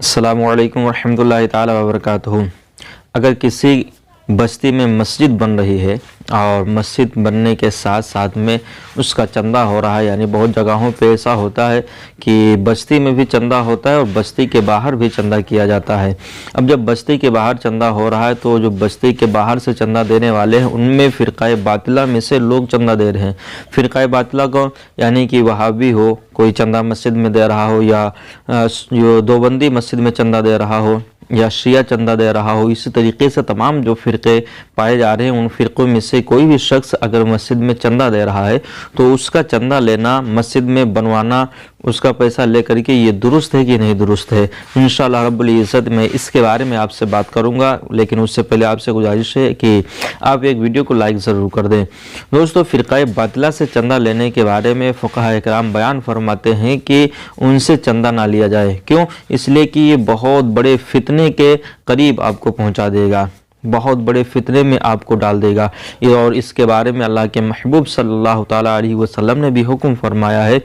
السلام علیکم ورحمۃ اللہ تعالی وبرکاتہ۔ اگر کسی بستی میں مسجد بن رہی ہے اور مسجد بننے کے ساتھ ساتھ میں اس کا چندہ ہو رہا ہے، یعنی بہت جگہوں پہ ایسا ہوتا ہے کہ بستی میں بھی چندہ ہوتا ہے اور بستی کے باہر بھی چندہ کیا جاتا ہے۔ اب جب بستی کے باہر چندہ ہو رہا ہے تو جو بستی کے باہر سے چندہ دینے والے ہیں ان میں فرقہ باطلہ میں سے لوگ چندہ دے رہے ہیں۔ فرقہ باطلہ کو یعنی کہ وہابی ہو، کوئی چندہ مسجد میں دے رہا ہو، یا جو دیوبندی مسجد میں چندہ دے رہا ہو، یا شیعہ چندہ دے رہا ہو، اسی طریقے سے تمام جو فرقے پائے جا رہے ہیں ان فرقوں میں سے کوئی بھی شخص اگر مسجد میں چندہ دے رہا ہے تو اس کا چندہ لینا، مسجد میں بنوانا، اس کا پیسہ لے کر کے یہ درست ہے کہ نہیں درست ہے، انشاءاللہ رب العزت میں اس کے بارے میں آپ سے بات کروں گا۔ لیکن اس سے پہلے آپ سے گزارش ہے کہ آپ ایک ویڈیو کو لائک ضرور کر دیں۔ دوستو، فرقہ باطلہ سے چندہ لینے کے بارے میں فقہاء اکرام بیان فرماتے ہیں کہ ان سے چندہ نہ لیا جائے۔ کیوں؟ اس لیے کہ یہ بہت بڑے فتنے کے قریب آپ کو پہنچا دے گا، بہت بڑے فتنے میں آپ کو ڈال دے گا۔ اور اس کے بارے میں اللہ کے محبوب صلی اللہ تعالیٰ علیہ وسلم نے بھی حکم فرمایا ہے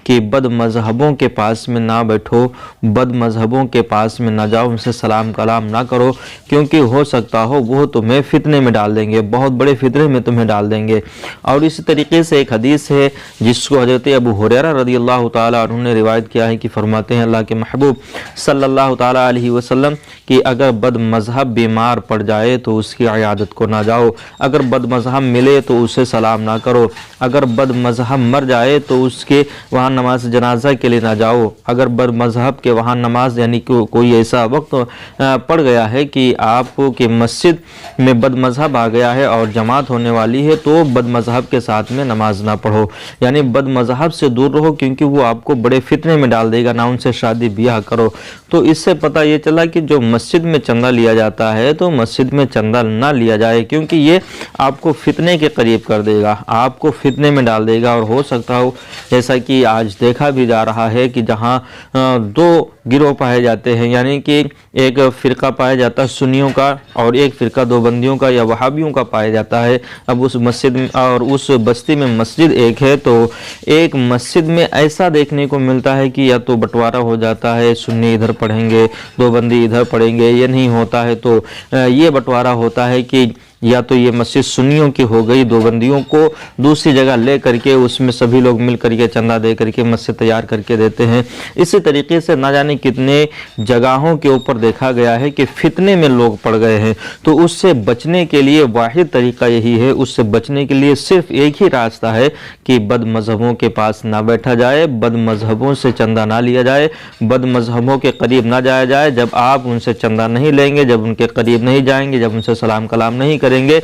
کہ بد مذہبوں کے پاس میں نہ بیٹھو، بد مذہبوں کے پاس میں نہ جاؤ، ان سے سلام کلام نہ کرو، کیونکہ ہو سکتا ہو وہ تمہیں فتنے میں ڈال دیں گے، بہت بڑے فتنے میں تمہیں ڈال دیں گے۔ اور اسی طریقے سے ایک حدیث ہے جس کو حضرت ابو ہریرہ رضی اللہ تعالیٰ عنہ نے روایت کیا ہے کہ فرماتے ہیں اللہ کے محبوب صلی اللہ تعالیٰ علیہ وسلم کہ اگر بد مذہب بیمار پڑ جائے تو اس کی عیادت کو نہ جاؤ، اگر بد مذہب ملے تو اسے سلام نہ کرو، اگر بد مذہب مر جائے تو اس کے وہاں نماز جنازہ کے لیے نہ جاؤ، اگر بد مذہب کے وہاں نماز یعنی کہ کوئی ایسا وقت پڑ گیا ہے کہ آپ کی مسجد میں بد مذہب آ گیا ہے اور جماعت ہونے والی ہے تو بد مذہب کے ساتھ میں نماز نہ پڑھو، یعنی بد مذہب سے دور رہو، کیونکہ وہ آپ کو بڑے فتنے میں ڈال دے گا، نہ ان سے شادی بیاہ کرو۔ تو اس سے پتہ یہ چلا کہ جو مسجد میں چندہ لیا جاتا ہے تو مسجد میں چندہ نہ لیا جائے، کیونکہ یہ آپ کو فتنے کے قریب کر دے گا، آپ کو فتنے میں ڈال دے گا۔ اور ہو سکتا ہو جیسا کہ آج دیکھا بھی جا رہا ہے کہ جہاں دو گروہ پائے جاتے ہیں، یعنی کہ ایک فرقہ پایا جاتا ہے سنیوں کا اور ایک فرقہ دیوبندیوں کا یا وہابیوں کا پایا جاتا ہے۔ اب اس مسجد اور اس بستی میں مسجد ایک ہے تو ایک مسجد میں ایسا دیکھنے کو ملتا ہے کہ یا تو بٹوارہ ہو جاتا ہے، سنی ادھر پڑھیں گے، دیوبندی ادھر پڑھیں گے، یہ نہیں ہوتا ہے تو یہ بٹوارہ ہوتا ہے کہ یا تو یہ مسجد سنیوں کی ہو گئی، دیوبندیوں کو دوسری جگہ لے کر کے اس میں سبھی لوگ مل کر کے چندہ دے کر کے مسجد تیار کر کے دیتے ہیں۔ اسی طریقے سے نہ جانے کتنے جگہوں کے اوپر دیکھا گیا ہے کہ فتنے میں لوگ پڑ گئے ہیں، تو اس سے بچنے کے لیے واحد طریقہ یہی ہے، اس سے بچنے کے لیے صرف ایک ہی راستہ ہے کہ بد مذہبوں کے پاس نہ بیٹھا جائے، بد مذہبوں سے چندہ نہ لیا جائے، بد مذہبوں کے قریب نہ جایا جائے۔ جب آپ ان سے چندہ نہیں لیں گے، جب ان کے قریب نہیں جائیں گے، جب ان سے سلام کلام نہیں کریں گے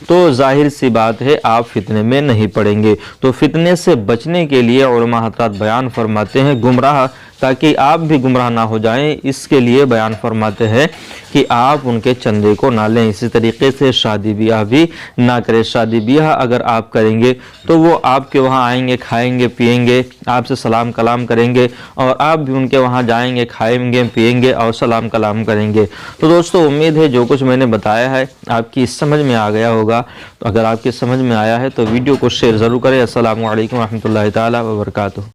تو ظاہر سی بات ہے آپ فتنے میں نہیں پڑیں گے۔ تو فتنے سے بچنے کے لیے علماء حضرات بیان فرماتے ہیں، گمراہ تاکہ آپ بھی گمراہ نہ ہو جائیں، اس کے لیے بیان فرماتے ہیں کہ آپ ان کے چندے کو نہ لیں۔ اسی طریقے سے شادی بیاہ بھی نہ کریں۔ شادی بیاہ اگر آپ کریں گے تو وہ آپ کے وہاں آئیں گے، کھائیں گے، پیئیں گے، آپ سے سلام کلام کریں گے، اور آپ بھی ان کے وہاں جائیں گے، کھائیں گے، پیئیں گے اور سلام کلام کریں گے۔ تو دوستو، امید ہے جو کچھ میں نے بتایا ہے آپ کی سمجھ میں آ گیا ہوگا۔ تو اگر آپ کی سمجھ میں آیا ہے تو ویڈیو کو شیئر ضرور کریں۔ السلام علیکم ورحمۃ اللہ تعالیٰ وبرکاتہ۔